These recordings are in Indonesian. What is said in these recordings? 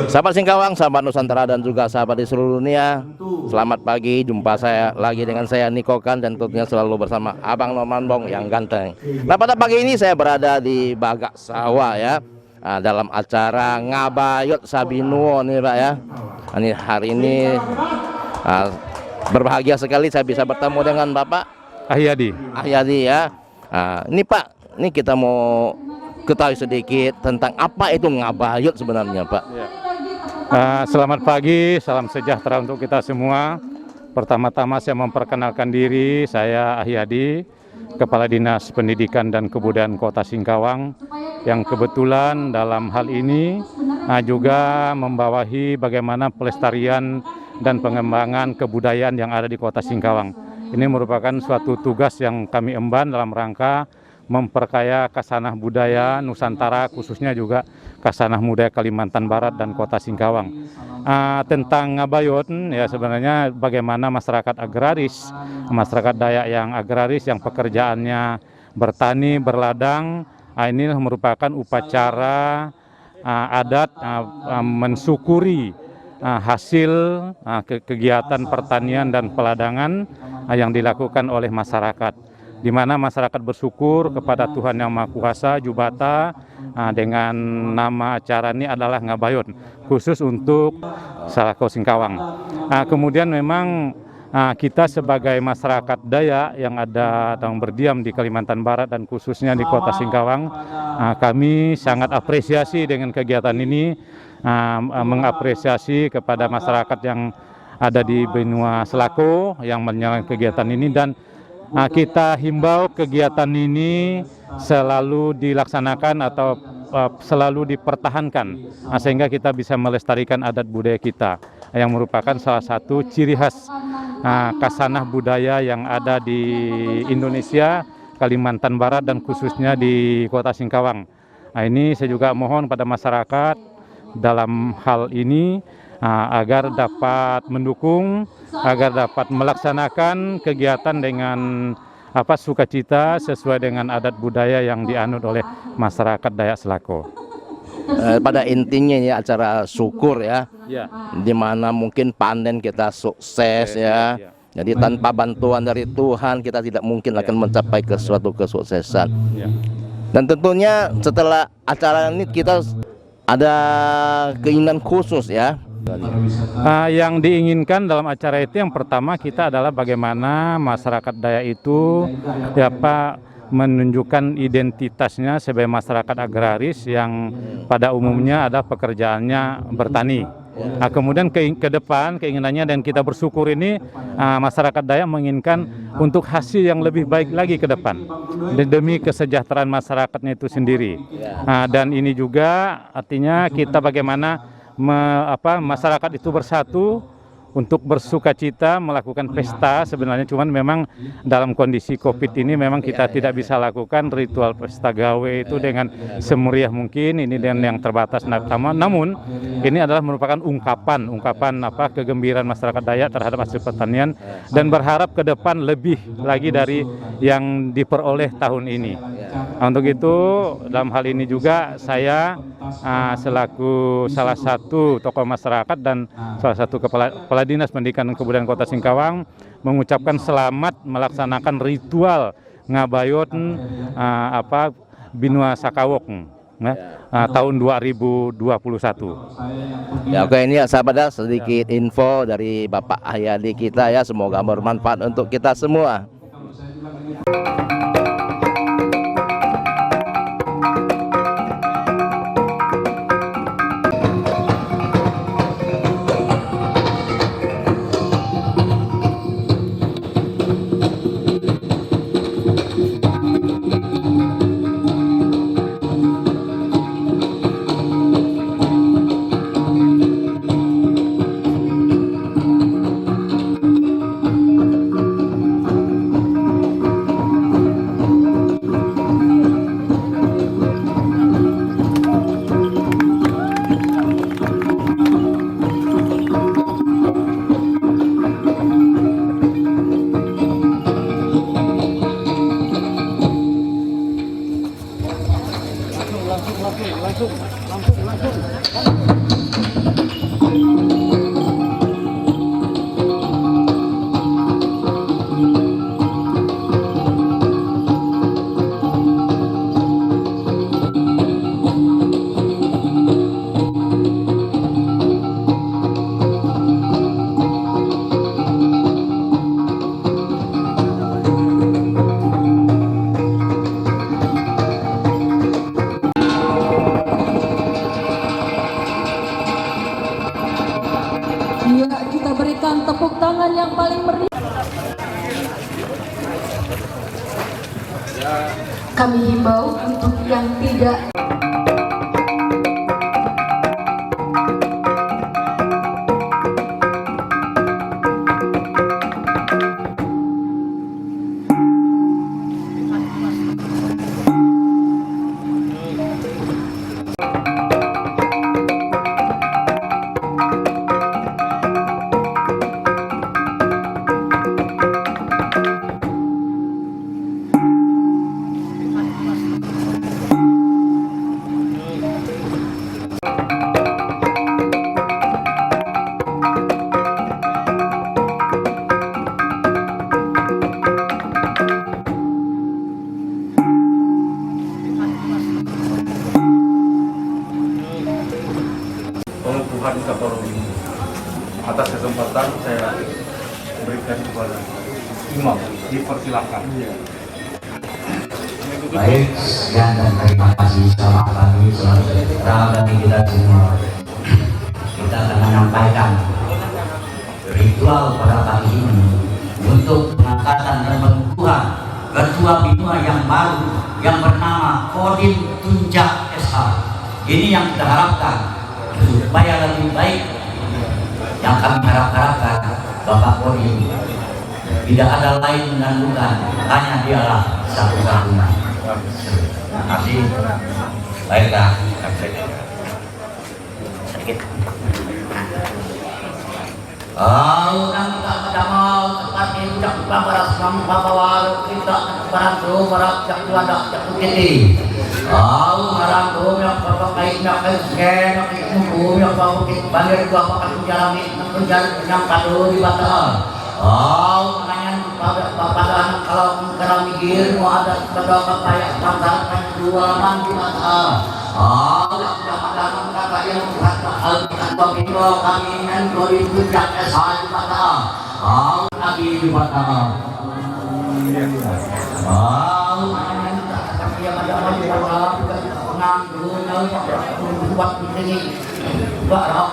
Sahabat Singkawang, sahabat Nusantara dan juga sahabat di seluruh dunia, selamat pagi. Jumpa saya lagi dengan saya Niko Kan dan tentunya selalu bersama Abang Norman Bong yang ganteng. Nah, pada pagi ini saya berada di Bagak Sawah ya, dalam acara Ngabayot Sabinuo nih Pak ya. Ini hari ini berbahagia sekali saya bisa bertemu dengan Bapak Ahyadi ya. Ini Pak, ini kita mau ketahui sedikit tentang apa itu Ngabayot sebenarnya Pak. Selamat pagi, salam sejahtera untuk kita semua. Pertama-tama saya memperkenalkan diri, saya Ahyadi, Kepala Dinas Pendidikan dan Kebudayaan Kota Singkawang, yang kebetulan dalam hal ini juga membawahi bagaimana pelestarian dan pengembangan kebudayaan yang ada di Kota Singkawang. Ini merupakan suatu tugas yang kami emban dalam rangka memperkaya khasanah budaya Nusantara, khususnya juga khasanah budaya Kalimantan Barat dan Kota Singkawang. Tentang Ngabayot ya, sebenarnya bagaimana masyarakat agraris, masyarakat Dayak yang agraris yang pekerjaannya bertani, berladang, ini merupakan upacara adat mensyukuri hasil kegiatan pertanian dan peladangan yang dilakukan oleh masyarakat, di mana masyarakat bersyukur kepada Tuhan Yang Maha Kuasa Jubata dengan nama acara ini adalah Ngabayot, khusus untuk Salako Singkawang. Kemudian memang kita sebagai masyarakat Dayak yang ada dan berdiam di Kalimantan Barat dan khususnya di Kota Singkawang, kami sangat apresiasi dengan kegiatan ini, mengapresiasi kepada masyarakat yang ada di Benua Salako yang menjalankan kegiatan ini, dan kita himbau kegiatan ini selalu dilaksanakan atau selalu dipertahankan sehingga kita bisa melestarikan adat budaya kita yang merupakan salah satu ciri khas khasanah budaya yang ada di Indonesia, Kalimantan Barat dan khususnya di Kota Singkawang. Ini saya juga mohon pada masyarakat dalam hal ini agar dapat mendukung, agar dapat melaksanakan kegiatan dengan sukacita sesuai dengan adat budaya yang dianut oleh masyarakat Dayak Salako. Pada intinya ini acara syukur ya, di mana mungkin panen kita sukses ya. Jadi tanpa bantuan dari Tuhan kita tidak mungkin akan mencapai ke suatu kesuksesan. Dan tentunya setelah acara ini kita ada keinginan khusus ya. Yang diinginkan dalam acara itu yang pertama kita adalah bagaimana masyarakat Dayak itu menunjukkan identitasnya sebagai masyarakat agraris yang pada umumnya ada pekerjaannya bertani. Kemudian ke depan keinginannya dan kita bersyukur ini masyarakat Dayak menginginkan untuk hasil yang lebih baik lagi ke depan demi kesejahteraan masyarakatnya itu sendiri. Dan ini juga artinya kita bagaimana masyarakat itu bersatu untuk bersukacita melakukan pesta. Sebenarnya cuman memang dalam kondisi COVID ini memang kita tidak bisa lakukan ritual pesta gawe itu dengan semeriah mungkin, ini dengan yang terbatas. Namun ini adalah merupakan ungkapan kegembiraan masyarakat Dayak terhadap hasil pertanian dan berharap ke depan lebih lagi dari yang diperoleh tahun ini. Untuk itu dalam hal ini juga saya selaku salah satu tokoh masyarakat dan salah satu kepala Dinas Pendidikan dan Kebudayaan Kota Singkawang mengucapkan selamat melaksanakan ritual Ngabayot Binua Sakawok tahun 2021. Ya, oke, ini ya sahabat, sedikit info dari Bapak Ahyadi kita ya, semoga bermanfaat untuk kita semua. Ya, kita berikan tepuk tangan yang paling meriah. Kami himbau untuk yang tidak pengukuhan Kapolri ini. Atas kesempatan saya berikan kepada Imam, dipersilakan. Baik, sekian dan terima kasih. Selamat pagi, selamat sejahtera bagi kita semua. Kita akan menyampaikan ritual pada pagi ini untuk pengangkatan dan pengukuhan Ketua Binua yang baru yang bernama Kodim Tunjak SH. Ini yang kita harapkan supaya lebih baik. Yang kami harapkan Bapak Kodim tidak ada lain dan bukan, hanya dialah satu-satunya. Terima kasih. Baiklah. Sedikit. Orang kita mau seperti ucap bapak bapak kita barang barak jakuadak jakukiti. Barang yang bapak kaitnya kaitnya kaitmu yang bapak balik bapak jalani menjalani yang padu di batal. Makanya pada anak kalau mikir mau ada berdoa kayak banggakan dua mandi mata. Pada kata yang kata al-Qur'an bahwa kami yang beribujak esal mata. Lagi di mata. Dia pada buat ini barang.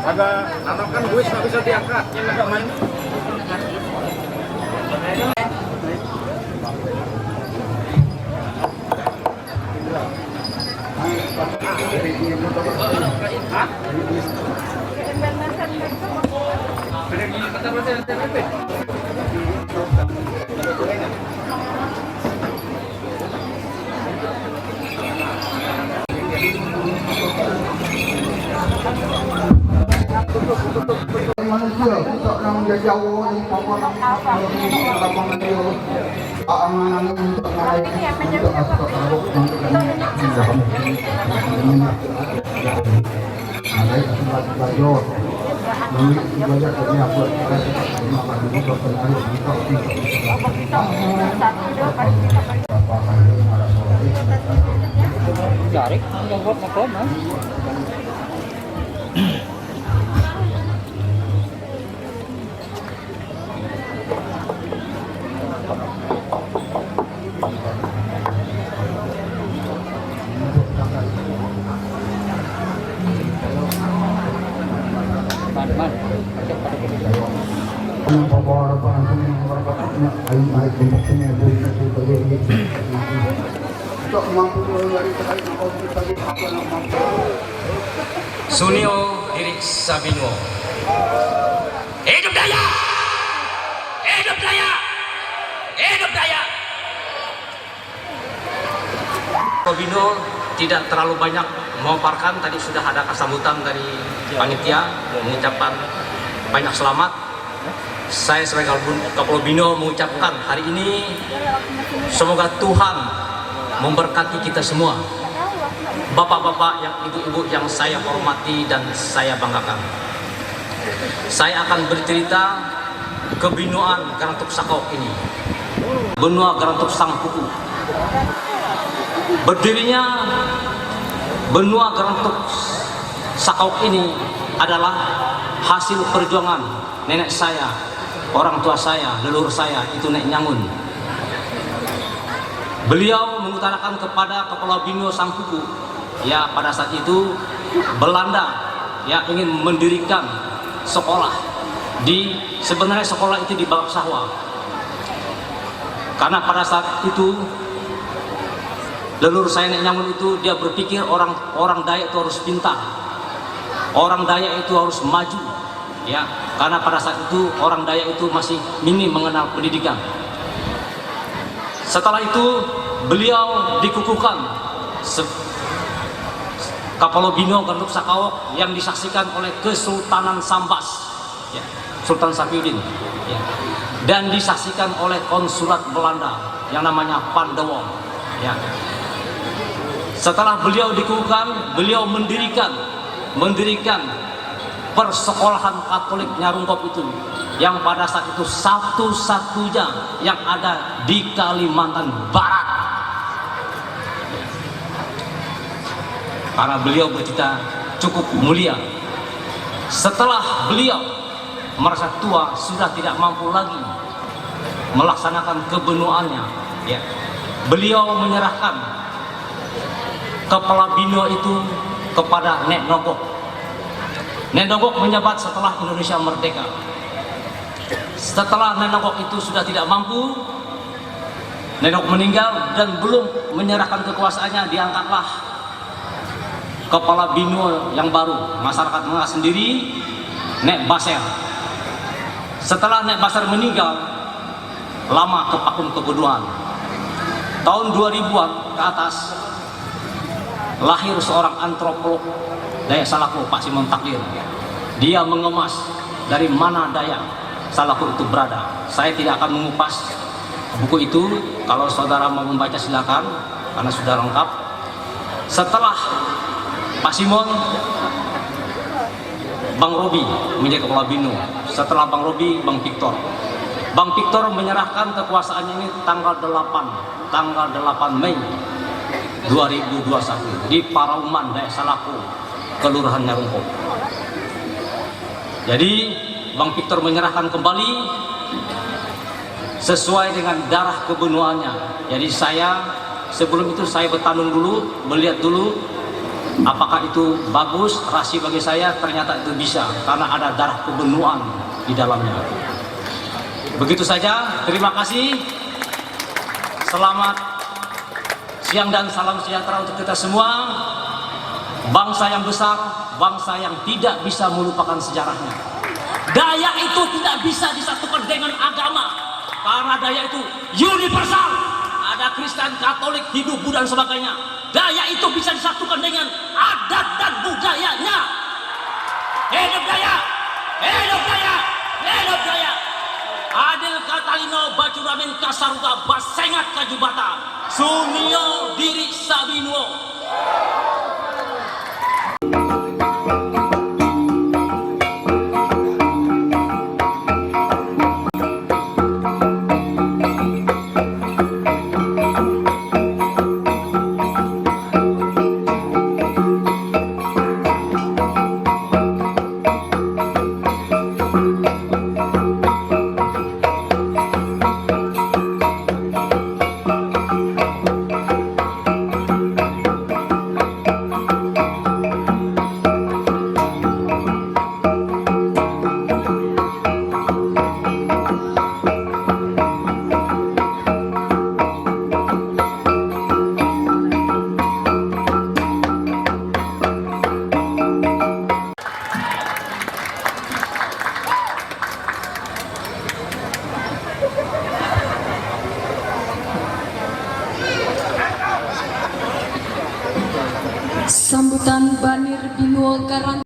Agak nanakan gue nggak bisa diangkat, yang agak main. Manusia tak nang jauh di papan lapangan dia angan untuk naik untuk asal teruk untuk ada tempat belajar memiliki belajar kerja buat makan untuk pengaruh untuk Cari, nggak buat maklum, Sunio Irik Sabinwo. Hidup Daya! Hidup Daya! Hidup Daya! Sabinwo tidak terlalu banyak memaparkan, tadi sudah ada sambutan dari panitia mengucapkan banyak selamat. Saya sebagai Kapolres Bino mengucapkan hari ini semoga Tuhan memberkati kita semua. Bapak-bapak, yang ibu-ibu yang saya hormati dan saya banggakan. Saya akan bercerita kebinoan Garantuk Sakauk ini. Benua Garantuk Sangkuku. Berdirinya benua Garantuk Sakauk ini adalah hasil perjuangan nenek saya, orang tua saya, leluhur saya, itu Nek Nyangun. Beliau mengutarakan kepada Kepala Bino Sangkuku, ya pada saat itu Belanda ya ingin mendirikan sekolah sebenarnya sekolah itu di Balak Sahwa, karena pada saat itu leluhur saya Nek Nyangun itu dia berpikir orang Dayak itu harus pintar, orang Dayak itu harus maju, ya karena pada saat itu orang Dayak itu masih minim mengenal pendidikan. Setelah itu beliau dikukuhkan Kapolo Bino Garantuk Sakauk yang disaksikan oleh Kesultanan Sambas, ya, Sultan Safiuddin, ya, dan disaksikan oleh konsulat Belanda yang namanya Pandawa. Ya. Setelah beliau dikukuhkan, beliau mendirikan persekolahan Katolik Nyarungkop itu, yang pada saat itu satu-satunya yang ada di Kalimantan Barat. Karena beliau bercita cukup mulia. Setelah beliau merasa tua, sudah tidak mampu lagi melaksanakan kebenuannya, ya, beliau menyerahkan Kepala Bino itu kepada Nek Nogok. Nek Nogok menjabat setelah Indonesia merdeka. Setelah Nek Nogok itu sudah tidak mampu, Nek Nogok meninggal dan belum menyerahkan kekuasaannya, diangkatlah Kepala Bino yang baru, masyarakat mengenal sendiri, Nek Baser. Setelah Nek Baser meninggal, lama kepakum kebenuan. Tahun 2000-an ke atas, lahir seorang antropolog Dayak Salaku, Pak Simon Takdir. Dia mengemas dari mana Dayak Salaku itu berada. Saya tidak akan mengupas buku itu, kalau saudara mau membaca silakan, karena sudah lengkap. Setelah Pak Simon, Bang Robi menjadi Kepala Bino. Setelah Bang Robi, Bang Victor. Bang Victor menyerahkan kekuasaannya ini tanggal 8 Mei 2021 di Parauman, Dayak Salaku, Kelurahan Nyarungkop. Jadi Bang Victor menyerahkan kembali sesuai dengan darah kebenuannya. Jadi saya sebelum itu saya bertandung dulu, melihat dulu Apakah itu bagus, rahasia bagi saya? Ternyata itu bisa, karena ada darah kebenuan di dalamnya. Begitu saja, terima kasih. Selamat siang dan salam sejahtera untuk kita semua. Bangsa yang besar, bangsa yang tidak bisa melupakan sejarahnya. Daya itu tidak bisa disatukan dengan agama, karena daya itu universal. Ada Kristen, Katolik, Hindu, Buddha dan sebagainya. Daya itu bisa disatukan dengan adat dan budayanya. Hidup daya, hidup daya, hidup daya. Adil Katalino Bacuramin Kasaruga Basengat Kajubata Sumio Diri Sabinuo. Sambutan Banir Binuo Karang.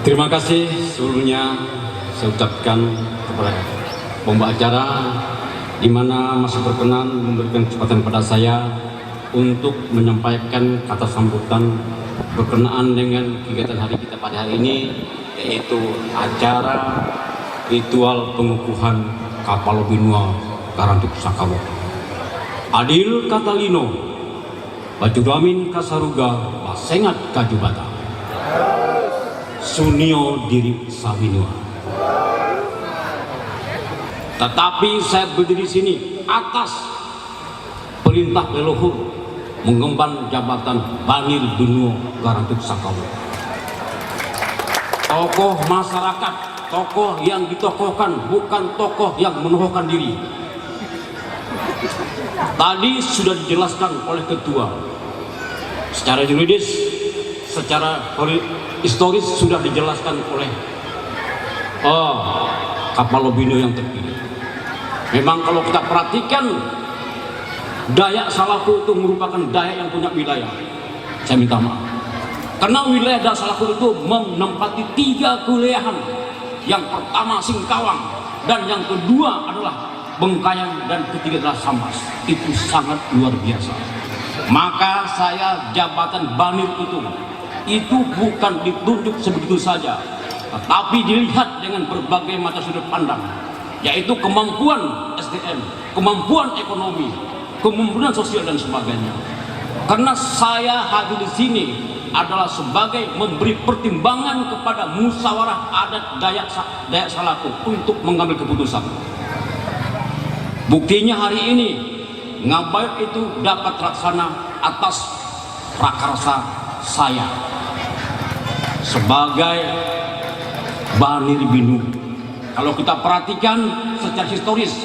Terima kasih sebelumnya saya ucapkan kepada pembawa acara di mana masih berkenan memberikan kesempatan kepada saya untuk menyampaikan kata sambutan berkenaan dengan kegiatan hari kita pada hari ini, yaitu acara ritual pengukuhan kapal Binua Karantuk Sakawo. Adil Katalino Bacuramin Kasaruga Basengat Kajubata Sunio Diri Sabinua. Tetapi saya berdiri di sini atas perintah leluhur mengemban jabatan Banir Binuo Karantuk Sakawo. Tokoh masyarakat, tokoh yang ditokohkan, bukan tokoh yang menokohkan diri. Tadi sudah dijelaskan oleh ketua, secara juridis, secara historis sudah dijelaskan oleh Kapal Binua yang terpilih. Memang kalau kita perhatikan, Dayak Salaku itu merupakan Dayak yang punya wilayah. Saya minta maaf, karena wilayah Dayak Salaku itu menempati 3 kewilayahan. Yang pertama Singkawang, dan yang kedua adalah Bengkayang, dan ketiga adalah Sambas. Itu sangat luar biasa. Maka saya jabatan Banir itu bukan ditunjuk sebegitu saja, tetapi dilihat dengan berbagai macam sudut pandang, yaitu kemampuan SDM, kemampuan ekonomi, kemampuan sosial dan sebagainya. Karena saya hadir di sini adalah sebagai memberi pertimbangan kepada musyawarah adat Dayak Salaku untuk mengambil keputusan. Buktinya hari ini Ngabayot itu dapat terlaksana atas prakarsa saya sebagai Banir Binuo. Kalau kita perhatikan secara historis,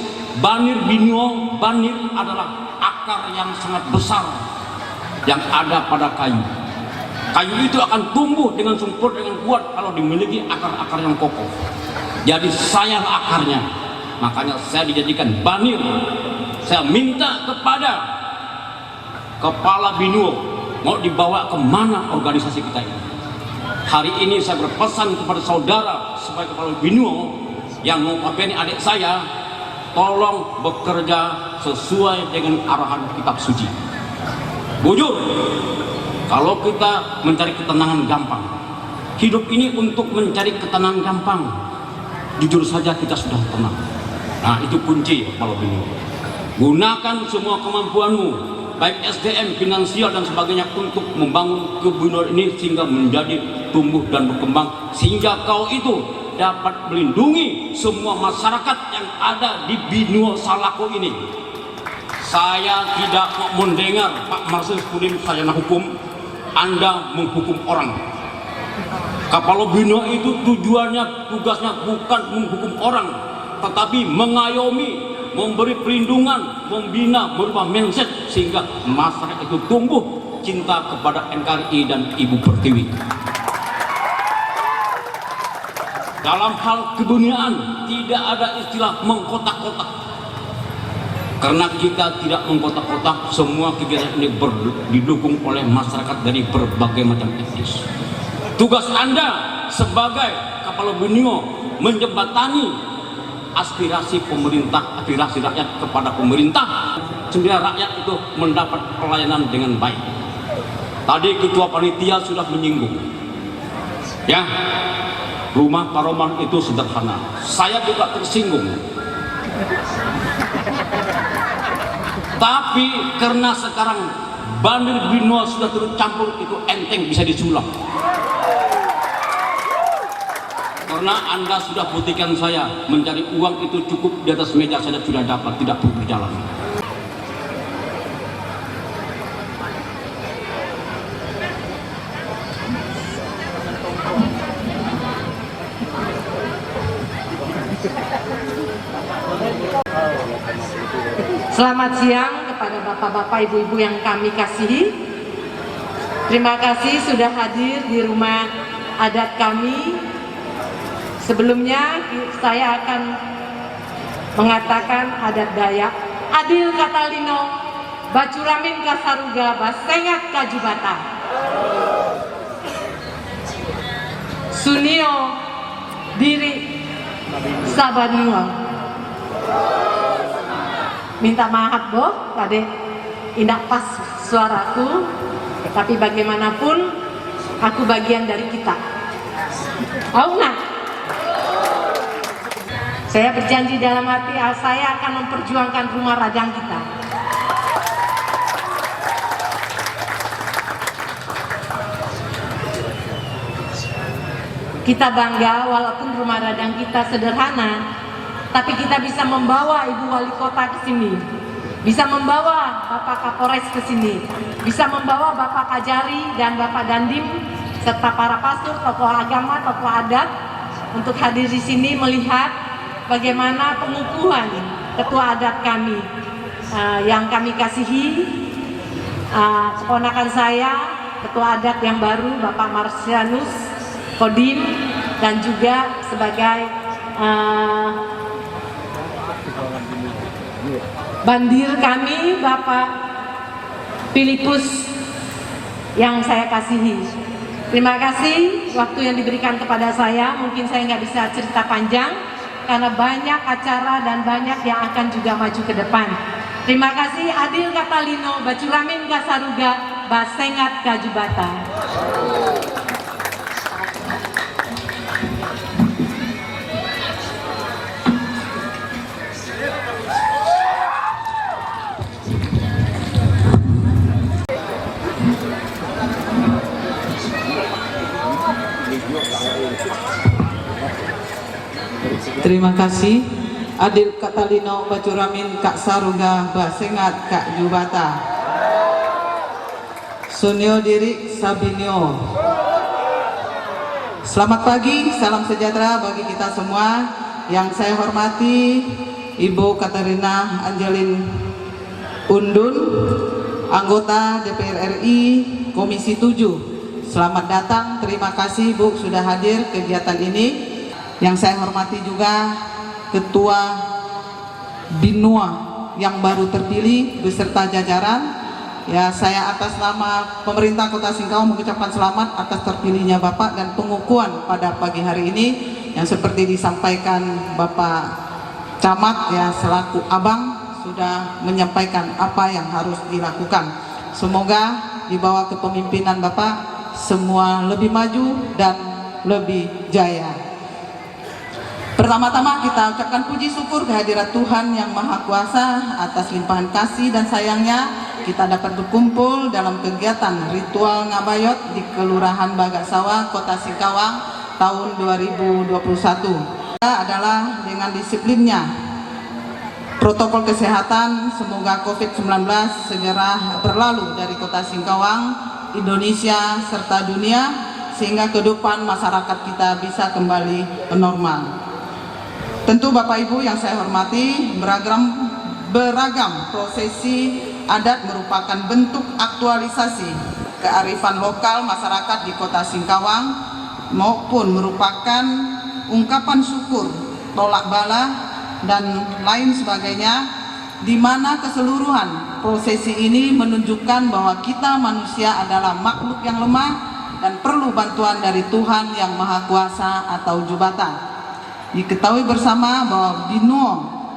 Banir Binuo, Banir adalah akar yang sangat besar yang ada pada kayu. Kayu itu akan tumbuh dengan subur, dengan kuat kalau dimiliki akar-akar yang kokoh. Jadi saya akarnya, makanya saya dijadikan Banir. Saya minta kepada Kepala Binuo, mau dibawa kemana organisasi kita ini. Hari ini saya berpesan kepada saudara sebagai Kepala Binuo yang notabene adik saya, tolong bekerja sesuai dengan arahan kitab suci. Bujur, kalau kita mencari ketenangan gampang, hidup ini untuk mencari ketenangan gampang, jujur saja kita sudah tenang. Nah, itu kunci Kepala Binuo. Gunakan semua kemampuanmu, baik SDM, finansial dan sebagainya untuk membangun kebudayaan ini sehingga menjadi tumbuh dan berkembang, sehingga kau itu dapat melindungi semua masyarakat yang ada di Benua Salako ini. Saya tidak mau mendengar Pak Marsius Pudim Sarjana Hukum Anda menghukum orang. Kapal Benua itu tujuannya, tugasnya bukan menghukum orang, tetapi mengayomi, memberi perlindungan, membina, merubah mindset sehingga masyarakat itu tumbuh cinta kepada NKRI dan Ibu Pertiwi. Dalam hal kebudayaan tidak ada istilah mengkotak-kotak. Karena kita tidak mengkotak-kotak, semua kegiatan ini didukung oleh masyarakat dari berbagai macam etnis. Tugas Anda sebagai Kapal Benua menjembatani aspirasi pemerintah, aspirasi rakyat kepada pemerintah, sehingga rakyat itu mendapat pelayanan dengan baik. Tadi Ketua Panitia sudah menyinggung, ya, rumah Paroman itu sederhana. Saya juga tersinggung. Tapi karena sekarang Banir Benua sudah tercampur, itu enteng bisa disulap. Karena Anda sudah buktikan saya mencari uang itu cukup di atas meja saja sudah dapat, tidak perlu berjalan. Selamat siang kepada bapak-bapak, ibu-ibu yang kami kasihi. Terima kasih sudah hadir di rumah adat kami. Sebelumnya saya akan mengatakan adat Dayak. Adil Katalino, Bacuramin Kasaruga, Basengat Kajubata. Sunio Diri Sabanua. Minta maaf boh, tadi tidak pas suaraku, tapi bagaimanapun aku bagian dari kita. Auna, saya berjanji dalam hati saya akan memperjuangkan rumah Radang kita. Kita bangga walaupun rumah Radang kita sederhana, tapi kita bisa membawa Ibu Wali Kota ke sini, bisa membawa Bapak Kapolres ke sini, bisa membawa Bapak Kajari dan Bapak Dandim serta para pastor, tokoh agama, tokoh adat untuk hadir di sini melihat bagaimana pengukuhan ketua adat kami yang kami kasihi, keponakan saya, ketua adat yang baru Bapak Marsianus Kodim, dan juga sebagai bandir kami Bapak Filipus yang saya kasihi. Terima kasih waktu yang diberikan kepada saya. Mungkin saya nggak bisa cerita panjang karena banyak acara dan banyak yang akan juga maju ke depan. Terima kasih Adil Katalino, Bacuramin Kasaruga, Basengat Kajubata. Terima kasih Adil Katalino, Bacuramin Kak Saruga, Basengat Kak Jubata. Sunio Diri Sabinio. Selamat pagi, salam sejahtera bagi kita semua. Yang saya hormati Ibu Katarina Angelin Undun, anggota DPR RI Komisi 7. Selamat datang, terima kasih Bu sudah hadir kegiatan ini. Yang saya hormati juga Ketua Benua yang baru terpilih beserta jajaran. Ya, saya atas nama pemerintah Kota Singkawang mengucapkan selamat atas terpilihnya Bapak dan pengukuhan pada pagi hari ini yang seperti disampaikan Bapak Camat ya selaku Abang sudah menyampaikan apa yang harus dilakukan. Semoga di bawah kepemimpinan Bapak semua lebih maju dan lebih jaya. Pertama-tama kita ucapkan puji syukur kehadirat Tuhan yang Maha Kuasa atas limpahan kasih dan sayangnya kita dapat berkumpul dalam kegiatan ritual ngabayot di Kelurahan Bagasawa, Kota Singkawang tahun 2021. Adalah dengan disiplinnya protokol kesehatan, semoga COVID-19 segera berlalu dari Kota Singkawang, Indonesia, serta dunia, sehingga ke depan masyarakat kita bisa kembali normal. Tentu Bapak Ibu yang saya hormati, beragam prosesi adat merupakan bentuk aktualisasi kearifan lokal masyarakat di Kota Singkawang maupun merupakan ungkapan syukur, tolak bala, dan lain sebagainya, di mana keseluruhan prosesi ini menunjukkan bahwa kita manusia adalah makhluk yang lemah dan perlu bantuan dari Tuhan yang Maha Kuasa atau Jubatan. Diketahui bersama bahwa Binuo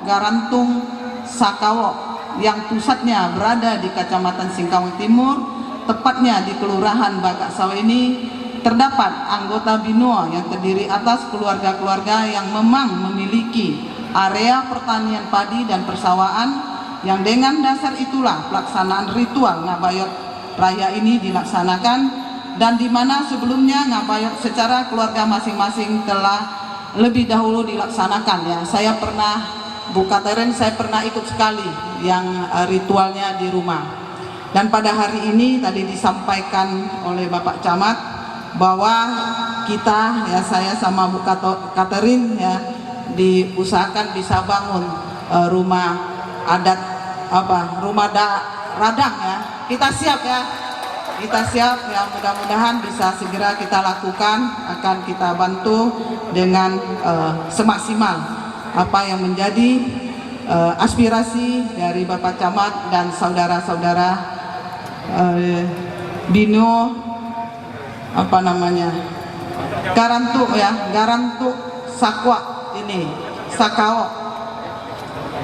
Garantung Sakawo yang pusatnya berada di Kecamatan Singkawang Timur, tepatnya di Kelurahan Bagasawa ini, terdapat anggota Binuo yang terdiri atas keluarga-keluarga yang memang memiliki area pertanian padi dan persawahan, yang dengan dasar itulah pelaksanaan ritual ngabayot raya ini dilaksanakan, dan di mana sebelumnya ngabayot secara keluarga masing-masing telah lebih dahulu dilaksanakan. Ya, saya pernah Bu Kateren, saya pernah ikut sekali yang ritualnya di rumah. Dan pada hari ini tadi disampaikan oleh Bapak Camat bahwa kita, ya saya sama Bu Kateren ya, diusahakan bisa bangun rumah adat radang ya. Kita siap ya. Kita siap ya, mudah-mudahan bisa segera kita lakukan, akan kita bantu dengan semaksimal apa yang menjadi aspirasi dari Bapak Camat dan saudara-saudara Bino Garantuk ya, Garantuk Sakwa ini, Sakao.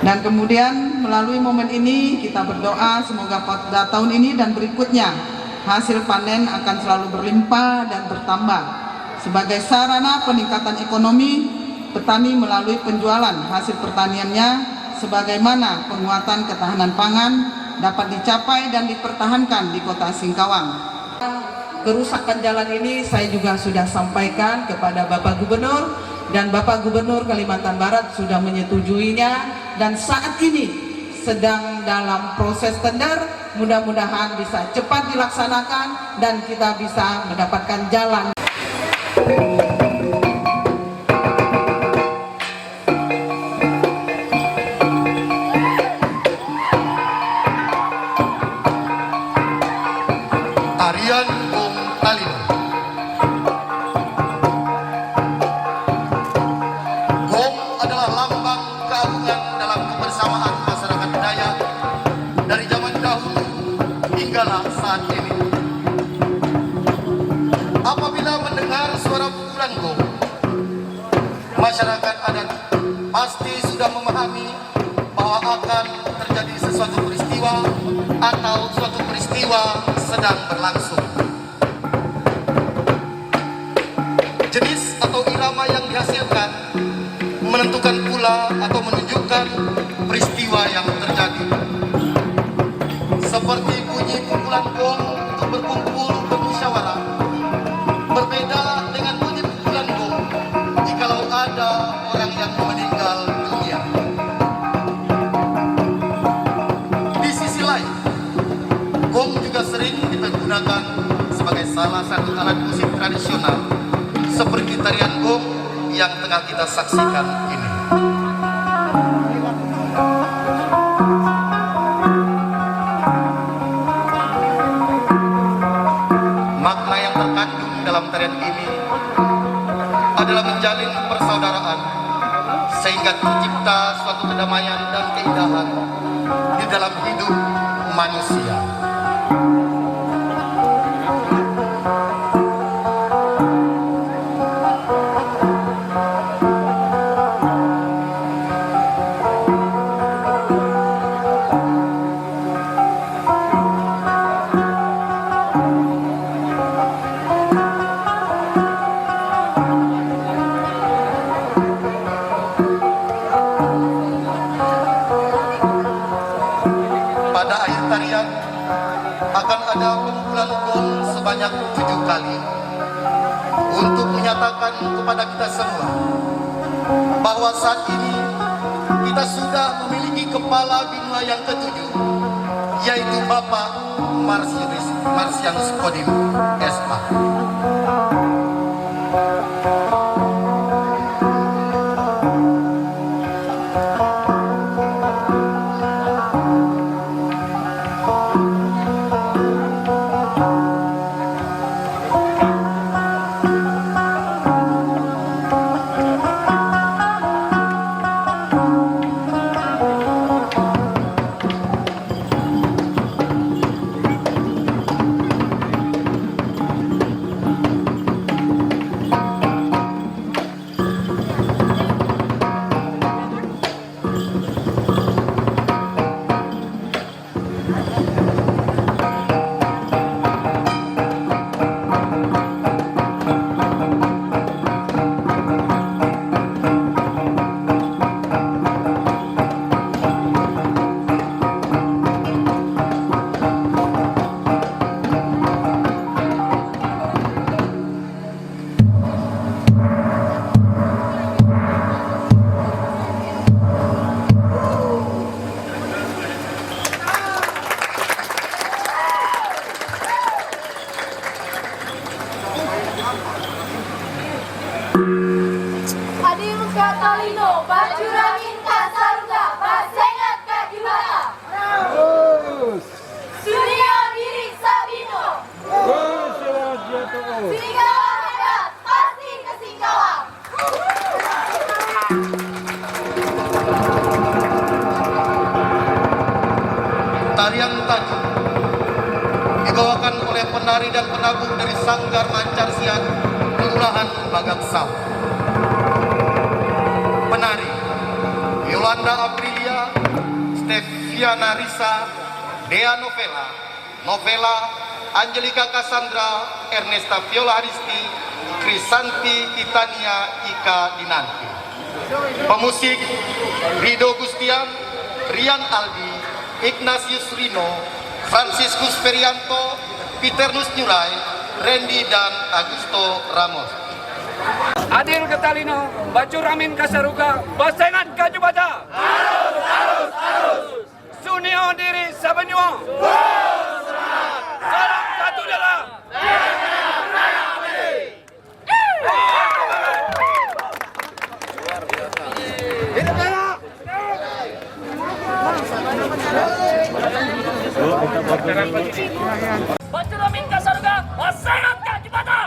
Dan kemudian melalui momen ini kita berdoa semoga pada tahun ini dan berikutnya hasil panen akan selalu berlimpah dan bertambah sebagai sarana peningkatan ekonomi petani melalui penjualan hasil pertaniannya, sebagaimana penguatan ketahanan pangan dapat dicapai dan dipertahankan di Kota Singkawang. Kerusakan jalan ini saya juga sudah sampaikan kepada Bapak Gubernur, dan Bapak Gubernur Kalimantan Barat sudah menyetujuinya, dan saat ini sedang dalam proses tender. Mudah-mudahan bisa cepat dilaksanakan dan kita bisa mendapatkan jalan. Tarian Gong Talin. Gong adalah lambang keagungan dalam kebersamaan masyarakat Dayak dari zaman dahulu hinggalah saat ini. Apabila mendengar suara pukulan gong, masyarakat adat pasti sudah memahami bahwa akan terjadi sesuatu peristiwa atau suatu peristiwa sedang berlangsung. Jenis atau irama yang dihasilkan menentukan pula atau menunjukkan peristiwa yang terjadi. Seperti bunyi pukulan gong untuk berkumpul bermusyawarah, berbeda dengan bunyi pukulan gong jikalau ada orang yang meninggal dunia. Di sisi lain, gong juga sering dipergunakan sebagai salah satu alat musik tradisional seperti tarian gong yang tengah kita saksikan ini. Makna yang terkandung dalam tarian ini adalah menjalin persaudaraan sehingga tercipta suatu kedamaian dan keindahan di dalam hidup manusia. Pada akhir tarian akan ada pengumpulan gong sebanyak 7 kali untuk menyatakan kepada kita semua bahwa saat ini kita sudah memiliki kepala Binua yang ke-7, yaitu Bapak Marsianus Kodim S.A. Adil Katalino, Bajuramin Kasaruga, Basengat Kajibata. Surya Diri Sabino. Singkawa hebat, pasti ke Singkawa. Tarian Tanjung dibawakan oleh penari dan penabuh dari Sanggar Mancar Siat, Kelurahan Bagaksau. Penari Yolanda Aprilia, Steviana Risa, Dea Novela, Angelika Cassandra, Ernesta Viola Haristi, Krisanti Titania Ika Dinanti. Pemusik Rido Gustian, Rian Aldi, Ignatius Rino, Franciscus Ferianto, Peter Nusnyurai, Randy dan Augusto Ramos. Adil Katalino, Bajuramin Kasaruga, Basengat Kajubata. Harus. Sunio Diri Sabenyuang. Salam satu dalam. Bajuramin Kasaruga, Basengat Kajibata.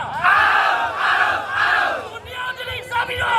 Sunio Diri Sabino.